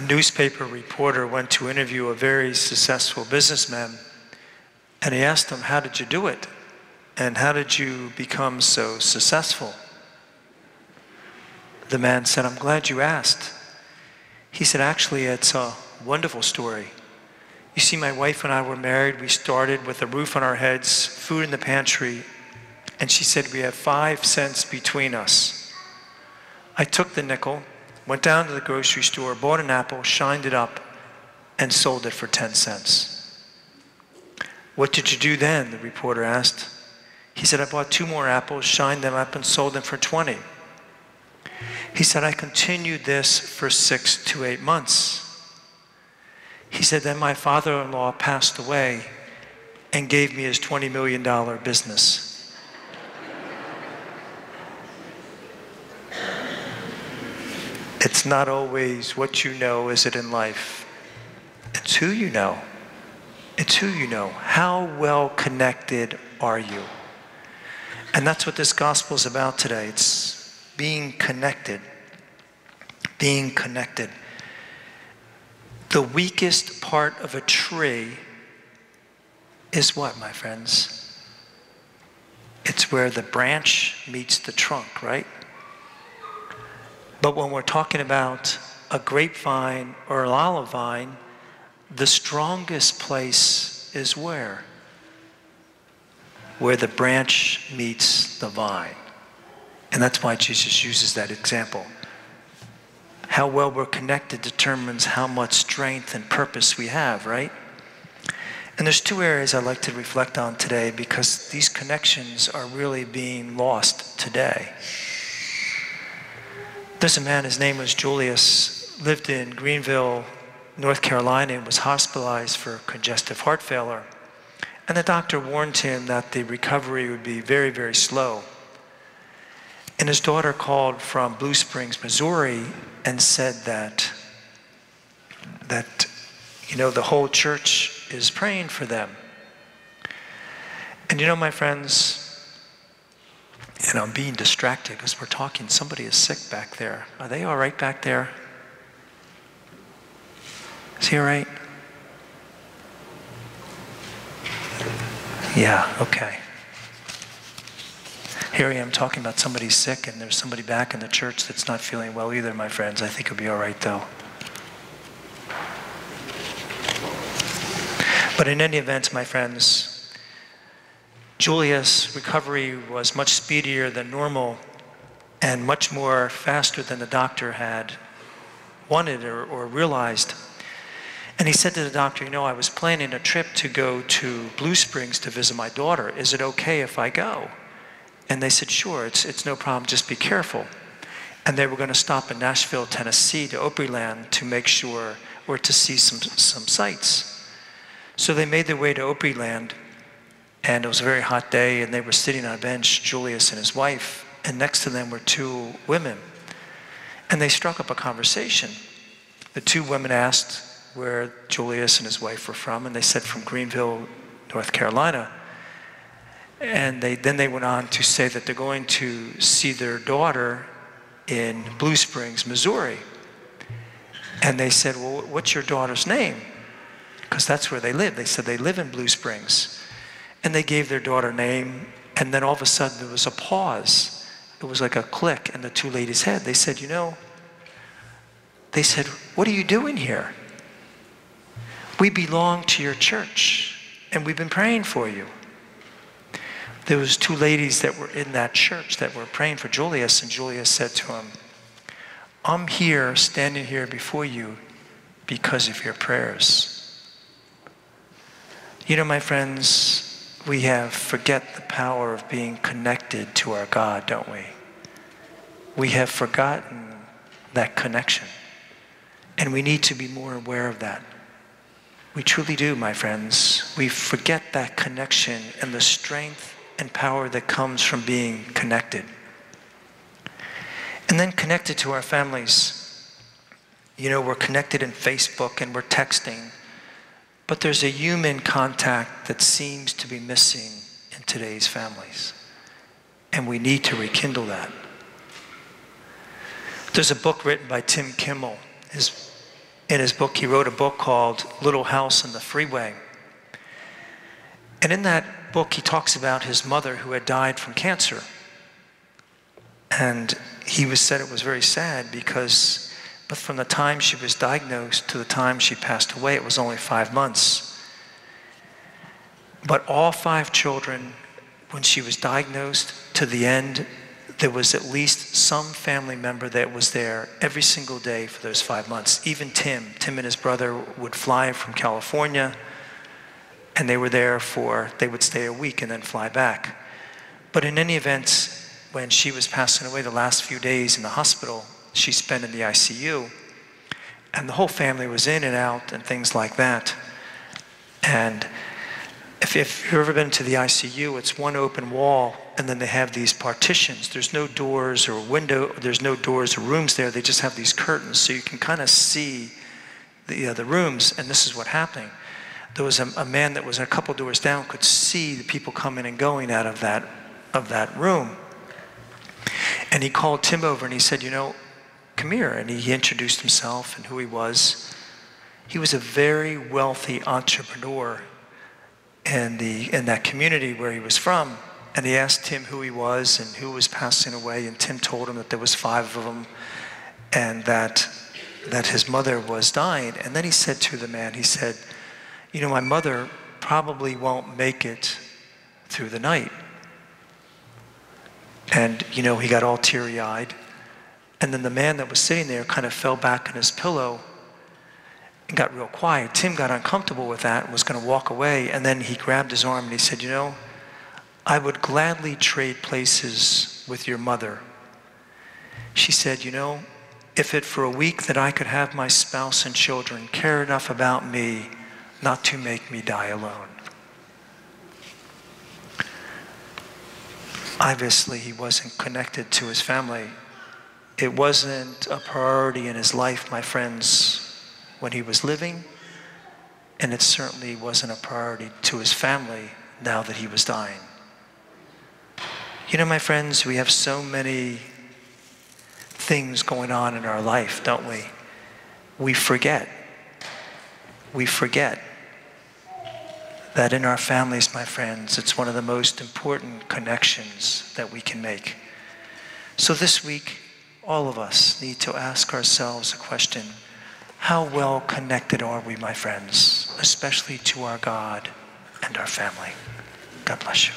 newspaper reporter went to interview a very successful businessman, and he asked him, how did you do it? And how did you become so successful? The man said, I'm glad you asked. He said, actually, it's a wonderful story. You see, my wife and I were married. We started with a roof on our heads, food in the pantry, and she said, we have 5 cents between us. I took the nickel, went down to the grocery store, bought an apple, shined it up, and sold it for 10 cents. What did you do then? The reporter asked. He said, I bought 2 more apples, shined them up, and sold them for 20. He said, I continued this for 6 to 8 months. He said, then my father-in-law passed away and gave me his $20 million business. It's not always what you know, is it, in life? It's who you know. It's who you know. How well connected are you? And that's what this gospel is about today. It's being connected. Being connected. The weakest part of a tree is what, my friends? It's where the branch meets the trunk, right? But when we're talking about a grapevine or an olive vine, the strongest place is where? Where the branch meets the vine. And that's why Jesus uses that example. How well we're connected determines how much strength and purpose we have, right? And there's 2 areas I'd like to reflect on today because these connections are really being lost today. There's a man, his name was Julius, lived in Greenville, North Carolina, and was hospitalized for congestive heart failure. And the doctor warned him that the recovery would be very, very slow. And his daughter called from Blue Springs, Missouri, and said that the whole church is praying for them. And my friends, I'm being distracted because we're talking, somebody is sick back there. Are they all right back there? Is he all right? Yeah, okay. Here I am talking about somebody sick, and there's somebody back in the church that's not feeling well either, my friends. I think it'll be all right, though. But in any event, my friends, Julius' recovery was much speedier than normal and much more faster than the doctor had wanted or realized. And he said to the doctor, I was planning a trip to go to Blue Springs to visit my daughter. Is it okay if I go? And they said, sure, it's no problem, just be careful. And they were going to stop in Nashville, Tennessee to Opryland to make sure, or to see some sights. So they made their way to Opryland, and it was a very hot day, and they were sitting on a bench, Julius and his wife, and next to them were 2 women. And they struck up a conversation. The 2 women asked where Julius and his wife were from, and they said from Greenville, North Carolina. And then they went on to say that they're going to see their daughter in Blue Springs, Missouri. And they said, well, what's your daughter's name? Because that's where they live. They said they live in Blue Springs. And they gave their daughter a name, and then all of a sudden there was a pause. It was like a click in the 2 ladies' head. They said, what are you doing here? We belong to your church, and we've been praying for you. There was 2 ladies that were in that church that were praying for Julius, and Julius said to him, I'm here, standing here before you because of your prayers. My friends, we forget the power of being connected to our God, don't we? We have forgotten that connection, and we need to be more aware of that. We truly do, my friends. We forget that connection and the strength and power that comes from being connected. And then connected to our families. We're connected in Facebook and we're texting, but there's a human contact that seems to be missing in today's families. And we need to rekindle that. There's a book written by Tim Kimmel. in his book, he wrote a book called Little House on the Freeway. And in that book, he talks about his mother who had died from cancer. And said it was very sad but from the time she was diagnosed to the time she passed away, it was only 5 months. But all 5 children, when she was diagnosed to the end, there was at least some family member that was there every single day for those 5 months. Even Tim and his brother would fly from California, and they were there they would stay a week and then fly back. But in any event, when she was passing away, the last few days in the hospital, she spent in the ICU, and the whole family was in and out and things like that. And if you've ever been to the ICU, it's one open wall, and then they have these partitions. There's no doors or there's no doors or rooms there. They just have these curtains, so you can kind of see the rooms, and this is what happened. There was a man that was a couple doors down, could see the people coming and going out of that room. And he called Tim over and he said, come here. And he introduced himself and who he was. He was a very wealthy entrepreneur in that community where he was from. And he asked Tim who he was and who was passing away. And Tim told him that there was 5 of them and that his mother was dying. And then he said to the man, he said, my mother probably won't make it through the night. And, he got all teary-eyed. And then the man that was sitting there kind of fell back in his pillow and got real quiet. Tim got uncomfortable with that and was going to walk away. And then he grabbed his arm and he said, I would gladly trade places with your mother. She said, if it for a week that I could have my spouse and children care enough about me not to make me die alone. Obviously, he wasn't connected to his family. It wasn't a priority in his life, my friends, when he was living, and it certainly wasn't a priority to his family now that he was dying. My friends, we have so many things going on in our life, don't we? We forget that in our families, my friends, it's one of the most important connections that we can make. So this week, all of us need to ask ourselves a question: how well connected are we, my friends, especially to our God and our family? God bless you.